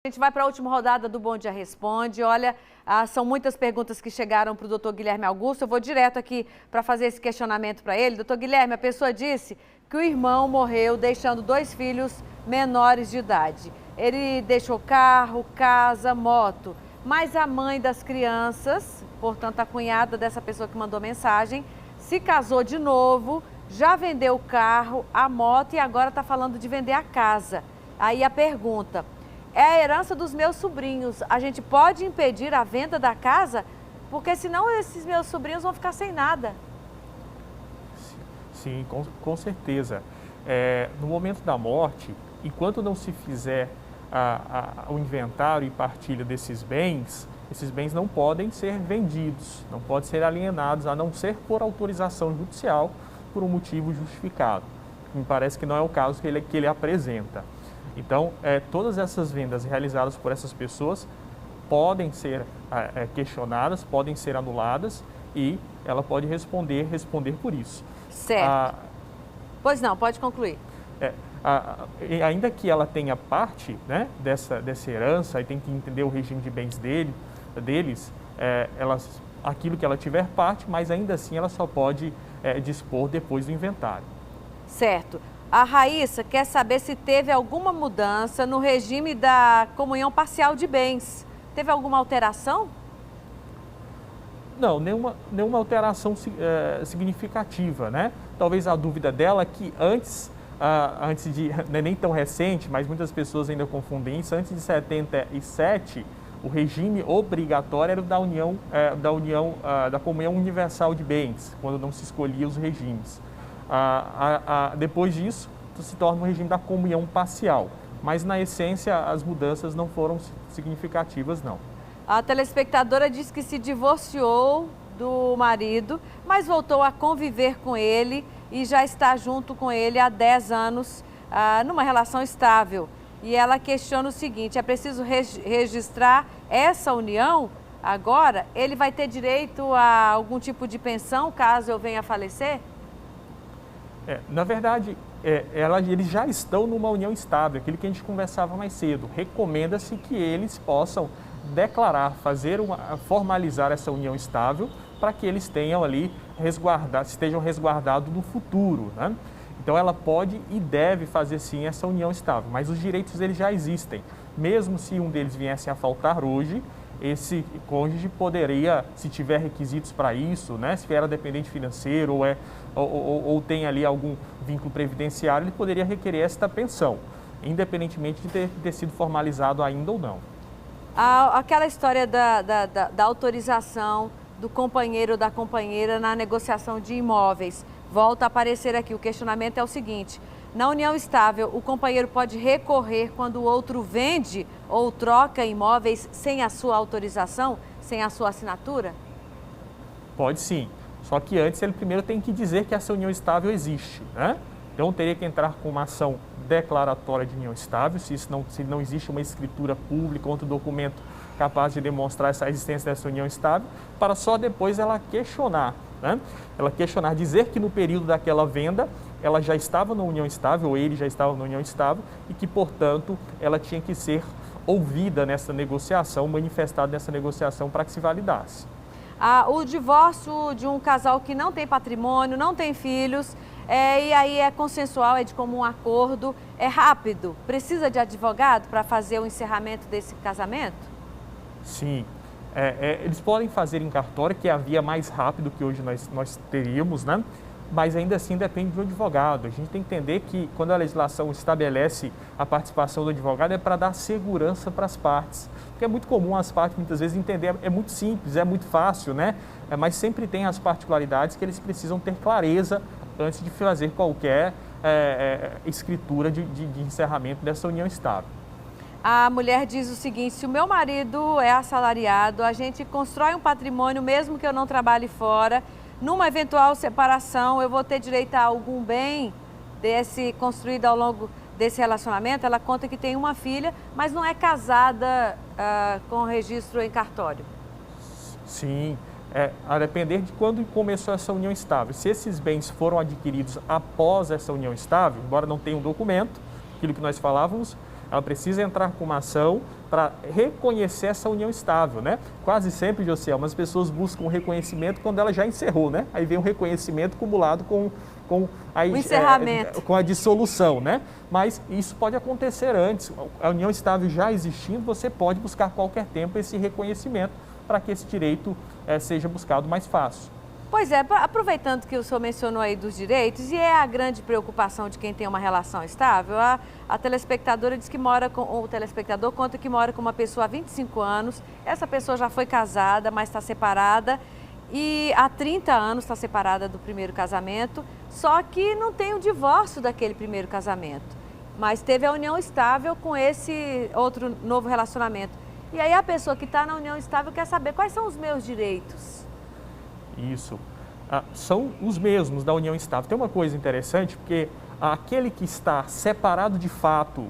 A gente vai para a última rodada do Bom Dia Responde. Olha, são muitas perguntas que chegaram para o doutor Guilherme Augusto. Eu vou direto aqui para fazer esse questionamento para ele. Doutor Guilherme, a pessoa disse que o irmão morreu deixando 2 filhos menores de idade. Ele deixou carro, casa, moto. Mas a mãe das crianças, portanto a cunhada dessa pessoa que mandou mensagem, se casou de novo, já vendeu o carro, a moto e agora está falando de vender a casa. Aí a pergunta: é a herança dos meus sobrinhos, a gente pode impedir a venda da casa? Porque senão esses meus sobrinhos vão ficar sem nada. Sim, com certeza. No momento da morte, enquanto não se fizer o inventário e partilha desses bens, esses bens não podem ser vendidos, não podem ser alienados, a não ser por autorização judicial, por um motivo justificado. Me parece que não é o caso que ele apresenta. Então, todas essas vendas realizadas por essas pessoas podem ser questionadas, podem ser anuladas e ela pode responder por isso. Certo. Pois não, pode concluir. Ainda que ela tenha parte, né, dessa herança e tem que entender o regime de bens deles, aquilo que ela tiver parte, mas ainda assim ela só pode dispor depois do inventário. Certo. A Raíssa quer saber se teve alguma mudança no regime da comunhão parcial de bens. Teve alguma alteração? Não, nenhuma alteração significativa, né? Talvez a dúvida dela é que antes de, não é nem tão recente, mas muitas pessoas ainda confundem isso, antes de 77, o regime obrigatório era da comunhão universal de bens, quando não se escolhia os regimes. Depois disso, se torna um regime da comunhão parcial, mas na essência as mudanças não foram significativas, não. A telespectadora diz que se divorciou do marido, mas voltou a conviver com ele e já está junto com ele há 10 anos, numa relação estável. E ela questiona o seguinte: é preciso registrar essa união agora? Ele vai ter direito a algum tipo de pensão caso eu venha a falecer? Na verdade, eles já estão numa união estável, aquilo que a gente conversava mais cedo. Recomenda-se que eles possam declarar, formalizar essa união estável para que eles tenham ali estejam resguardados no futuro, né? Então ela pode e deve fazer sim essa união estável, mas os direitos deles já existem. Mesmo se um deles viesse a faltar hoje, esse cônjuge poderia, se tiver requisitos para isso, né, se era dependente financeiro ou tem ali algum vínculo previdenciário, ele poderia requerer esta pensão, independentemente de ter sido formalizado ainda ou não. Aquela história da autorização do companheiro ou da companheira na negociação de imóveis volta a aparecer aqui. O questionamento é o seguinte: na união estável, o companheiro pode recorrer quando o outro vende ou troca imóveis sem a sua autorização, sem a sua assinatura? Pode sim, só que antes ele primeiro tem que dizer que essa união estável existe, né? Então teria que entrar com uma ação declaratória de união estável, se não existe uma escritura pública, outro documento capaz de demonstrar essa existência dessa união estável, para só depois ela questionar, né? Ela questionar, dizer que no período daquela venda ela já estava na união estável, ou ele já estava na união estável, e que, portanto, ela tinha que ser ouvida nessa negociação, manifestada nessa negociação para que se validasse. O divórcio de um casal que não tem patrimônio, não tem filhos, e aí é consensual, é de comum acordo, é rápido, precisa de advogado para fazer o encerramento desse casamento? Sim, eles podem fazer em cartório, que é a via mais rápida que hoje nós teríamos, né? Mas ainda assim depende do advogado. A gente tem que entender que quando a legislação estabelece a participação do advogado é para dar segurança para as partes. Porque é muito comum as partes muitas vezes entender, é muito simples, é muito fácil, né? Mas sempre tem as particularidades que eles precisam ter clareza antes de fazer qualquer escritura de encerramento dessa união estável. A mulher diz o seguinte: se o meu marido é assalariado, a gente constrói um patrimônio mesmo que eu não trabalhe fora. Numa eventual separação, eu vou ter direito a algum bem construído ao longo desse relacionamento? Ela conta que tem uma filha, mas não é casada com registro em cartório. Sim, a depender de quando começou essa união estável. Se esses bens foram adquiridos após essa união estável, embora não tenha um documento, aquilo que nós falávamos, ela precisa entrar com uma ação para reconhecer essa união estável, né? Quase sempre, Joselma, as pessoas buscam o reconhecimento quando ela já encerrou, né? Aí vem um reconhecimento acumulado com o encerramento. Com a dissolução, né? Mas isso pode acontecer antes. A união estável já existindo, você pode buscar a qualquer tempo esse reconhecimento para que esse direito seja buscado mais fácil. Pois é, aproveitando que o senhor mencionou aí dos direitos, e é a grande preocupação de quem tem uma relação estável, a telespectadora diz que o telespectador conta que mora com uma pessoa há 25 anos, essa pessoa já foi casada, mas está separada, e há 30 anos está separada do primeiro casamento, só que não tem o divórcio daquele primeiro casamento, mas teve a união estável com esse outro novo relacionamento. E aí a pessoa que está na união estável quer saber quais são os meus direitos. Isso. São os mesmos da união estável. Tem uma coisa interessante, porque aquele que está separado de fato,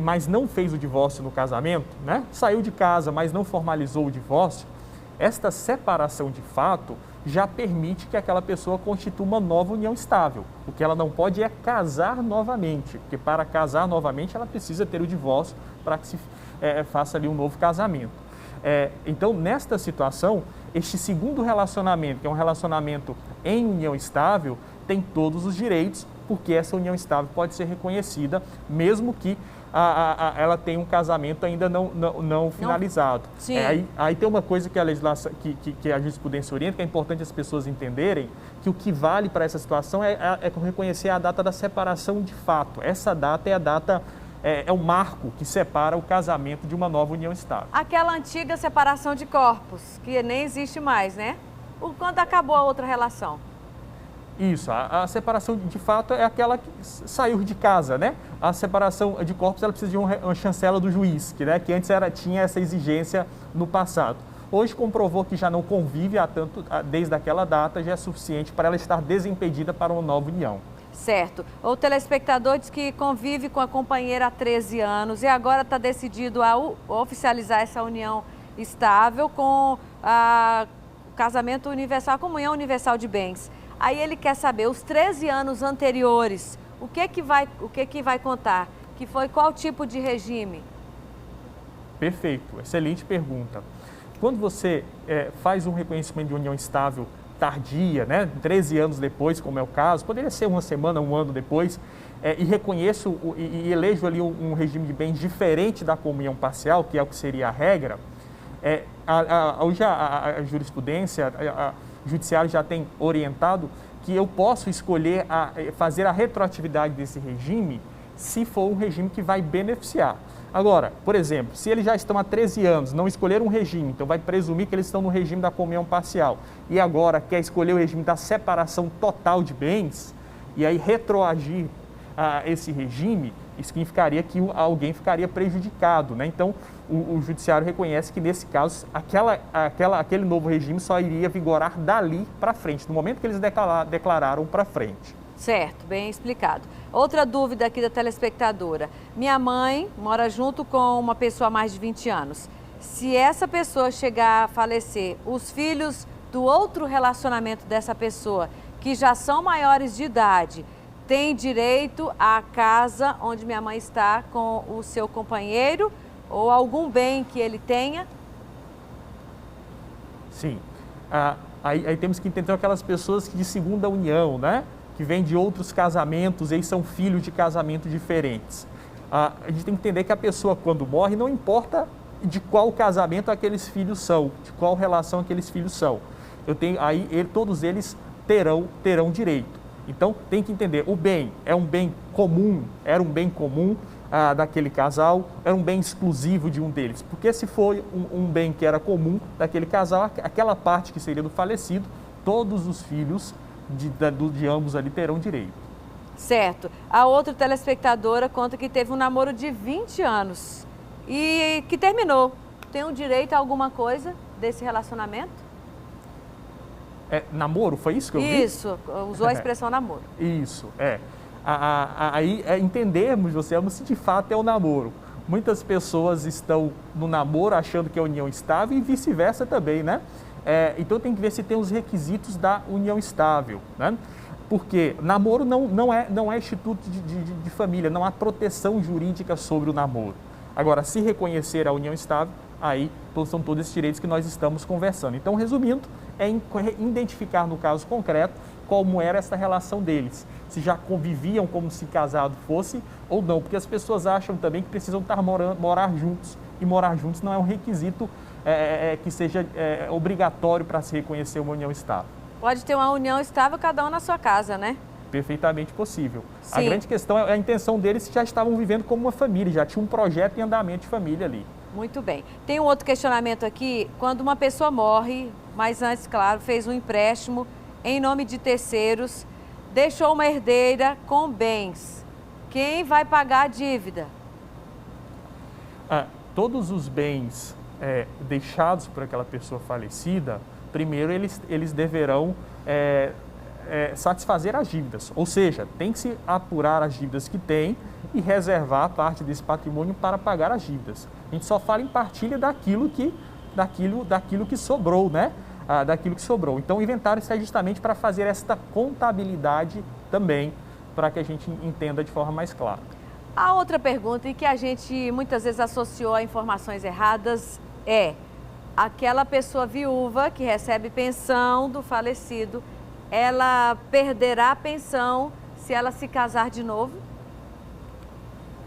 mas não fez o divórcio no casamento, né? Saiu de casa, mas não formalizou o divórcio, esta separação de fato já permite que aquela pessoa constitua uma nova união estável. O que ela não pode é casar novamente, porque para casar novamente ela precisa ter o divórcio para que se faça ali um novo casamento. Então, nesta situação, este segundo relacionamento, que é um relacionamento em união estável, tem todos os direitos, porque essa união estável pode ser reconhecida, mesmo que ela tenha um casamento ainda não finalizado. Sim. Aí tem uma coisa que a legislação, que a jurisprudência orienta, que é importante as pessoas entenderem, que o que vale para essa situação é reconhecer a data da separação de fato. Essa data é a data... É o marco que separa o casamento de uma nova união estável. Aquela antiga separação de corpos, que nem existe mais, né? Quando acabou a outra relação. Isso, a separação de fato é aquela que saiu de casa, né? A separação de corpos ela precisa de uma chancela do juiz, que antes tinha essa exigência no passado. Hoje comprovou que já não convive desde aquela data, já é suficiente para ela estar desimpedida para uma nova união. Certo. O telespectador diz que convive com a companheira há 13 anos e agora está decidido a oficializar essa união estável com o casamento universal, a comunhão universal de bens. Aí ele quer saber, os 13 anos anteriores, o que vai contar? Que foi qual tipo de regime? Perfeito, excelente pergunta. Quando você faz um reconhecimento de união estável tardia, né, 13 anos depois, como é o caso, poderia ser uma semana, um ano depois, e reconheço e elejo ali um regime de bens diferente da comunhão parcial, que é o que seria a regra, hoje a jurisprudência, o judiciário já tem orientado que eu posso escolher fazer a retroatividade desse regime se for um regime que vai beneficiar. Agora, por exemplo, se eles já estão há 13 anos, não escolheram um regime, então vai presumir que eles estão no regime da comunhão parcial e agora quer escolher o regime da separação total de bens e aí retroagir esse regime, isso significaria que alguém ficaria prejudicado, né? Então, o judiciário reconhece que nesse caso, aquele novo regime só iria vigorar dali para frente, no momento que eles declararam para frente. Certo, bem explicado. Outra dúvida aqui da telespectadora. Minha mãe mora junto com uma pessoa há mais de 20 anos. Se essa pessoa chegar a falecer, os filhos do outro relacionamento dessa pessoa, que já são maiores de idade, têm direito à casa onde minha mãe está com o seu companheiro ou algum bem que ele tenha? Sim. Aí temos que entender aquelas pessoas que de segunda união, né? Que vêm de outros casamentos e são filhos de casamentos diferentes. A gente tem que entender que a pessoa, quando morre, não importa de qual casamento aqueles filhos são, de qual relação aqueles filhos são. Todos eles terão direito. Então, tem que entender, o bem é um bem comum, era um bem comum daquele casal, era um bem exclusivo de um deles. Porque se foi um bem que era comum daquele casal, aquela parte que seria do falecido, todos os filhos de ambos ali terão direito. Certo. A outra telespectadora conta que teve um namoro de 20 anos e que terminou. Tem um direito a alguma coisa desse relacionamento? Namoro, foi isso que eu vi? Isso, usou a expressão namoro. Isso, Aí entendermos, se de fato é o namoro. Muitas pessoas estão no namoro achando que é união estável e vice-versa também, né? Então tem que ver se tem os requisitos da união estável, né? Porque namoro não é instituto de família, não há proteção jurídica sobre o namoro. Agora, se reconhecer a união estável, aí são todos esses direitos que nós estamos conversando. Então, resumindo, é identificar no caso concreto como era essa relação deles, se já conviviam como se casado fosse ou não, porque as pessoas acham também que precisam morar juntos, e morar juntos não é um requisito que seja obrigatório para se reconhecer uma união estável. Pode ter uma união estável, cada um na sua casa, né? Perfeitamente possível. Sim. A grande questão é a intenção deles, se já estavam vivendo como uma família, já tinha um projeto em andamento de família ali. Muito bem. Tem um outro questionamento aqui, quando uma pessoa morre, mas antes, claro, fez um empréstimo em nome de terceiros, deixou uma herdeira com bens, quem vai pagar a dívida? Todos os bens deixados por aquela pessoa falecida, primeiro eles deverão satisfazer as dívidas, ou seja, tem que se apurar as dívidas que tem e reservar parte desse patrimônio para pagar as dívidas. A gente só fala em partilha daquilo que sobrou, né? Daquilo que sobrou. Então, o inventário serve justamente para fazer esta contabilidade também, para que a gente entenda de forma mais clara. A outra pergunta, e que a gente muitas vezes associou a informações erradas, é aquela pessoa viúva que recebe pensão do falecido, ela perderá a pensão se ela se casar de novo?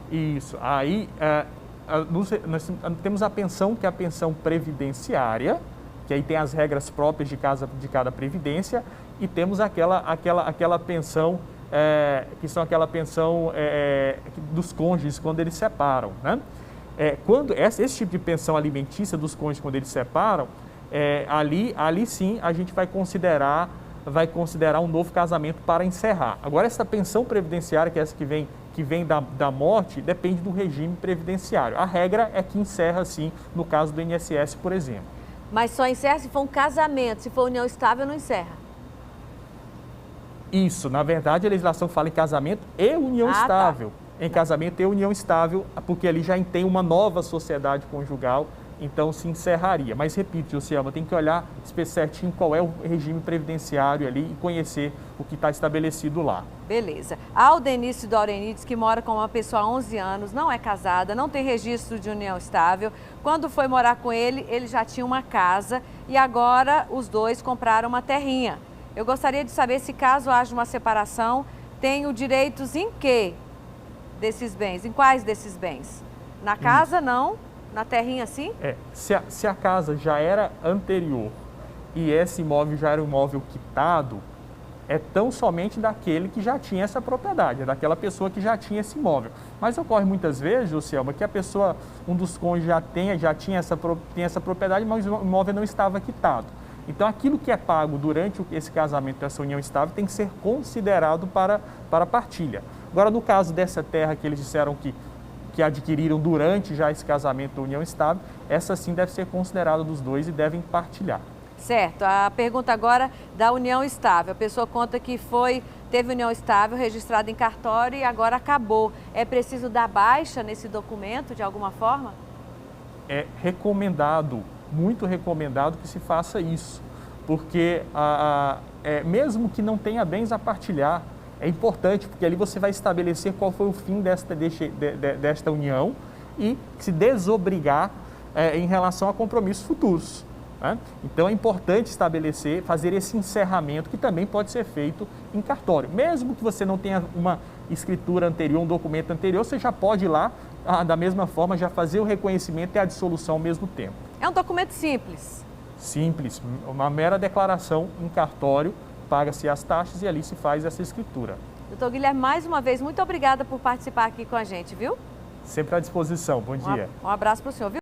Isso. Aí, nós temos a pensão, que é a pensão previdenciária, que aí tem as regras próprias de cada previdência, e temos aquela pensão, que são aquela pensão dos cônjuges quando eles separam, né? Esse tipo de pensão alimentícia dos cônjuges quando eles separam, ali sim a gente vai considerar um novo casamento para encerrar. Agora, essa pensão previdenciária, que é essa que vem da morte, depende do regime previdenciário. A regra é que encerra, sim, no caso do INSS, por exemplo. Mas só encerra se for um casamento, se for união estável, não encerra. Isso, na verdade, a legislação fala em casamento e união estável. Tá. Em casamento e união estável, porque ali já tem uma nova sociedade conjugal, então se encerraria. Mas repito, Josielma, tem que olhar certinho qual é o regime previdenciário ali e conhecer o que está estabelecido lá. Beleza. A Aldenício Dorenides, que mora com uma pessoa há 11 anos, não é casada, não tem registro de união estável. Quando foi morar com ele, ele já tinha uma casa e agora os dois compraram uma terrinha. Eu gostaria de saber se, caso haja uma separação, tenho direitos em que desses bens? Em quais desses bens? Na casa, não? Na terrinha, sim? Se a casa já era anterior e esse imóvel já era um imóvel quitado, é tão somente daquele que já tinha essa propriedade, é daquela pessoa que já tinha esse imóvel. Mas ocorre muitas vezes, Josielma, que a pessoa, um dos cônjuges já tinha essa propriedade, mas o imóvel não estava quitado. Então, aquilo que é pago durante esse casamento, essa união estável, tem que ser considerado para partilha. Agora, no caso dessa terra que eles disseram que adquiriram durante já esse casamento da união estável, essa sim deve ser considerada dos dois e devem partilhar. Certo. A pergunta agora da união estável. A pessoa conta que teve união estável registrada em cartório e agora acabou. É preciso dar baixa nesse documento de alguma forma? É recomendado, muito recomendado que se faça isso, porque mesmo que não tenha bens a partilhar, é importante, porque ali você vai estabelecer qual foi o fim desta união e se desobrigar em relação a compromissos futuros, né? Então é importante fazer esse encerramento, que também pode ser feito em cartório. Mesmo que você não tenha uma escritura anterior, um documento anterior, você já pode ir lá, da mesma forma, já fazer o reconhecimento e a dissolução ao mesmo tempo. É um documento simples? Simples, uma mera declaração em cartório, paga-se as taxas e ali se faz essa escritura. Doutor Guilherme, mais uma vez, muito obrigada por participar aqui com a gente, viu? Sempre à disposição. Bom dia. Um abraço para o senhor, viu?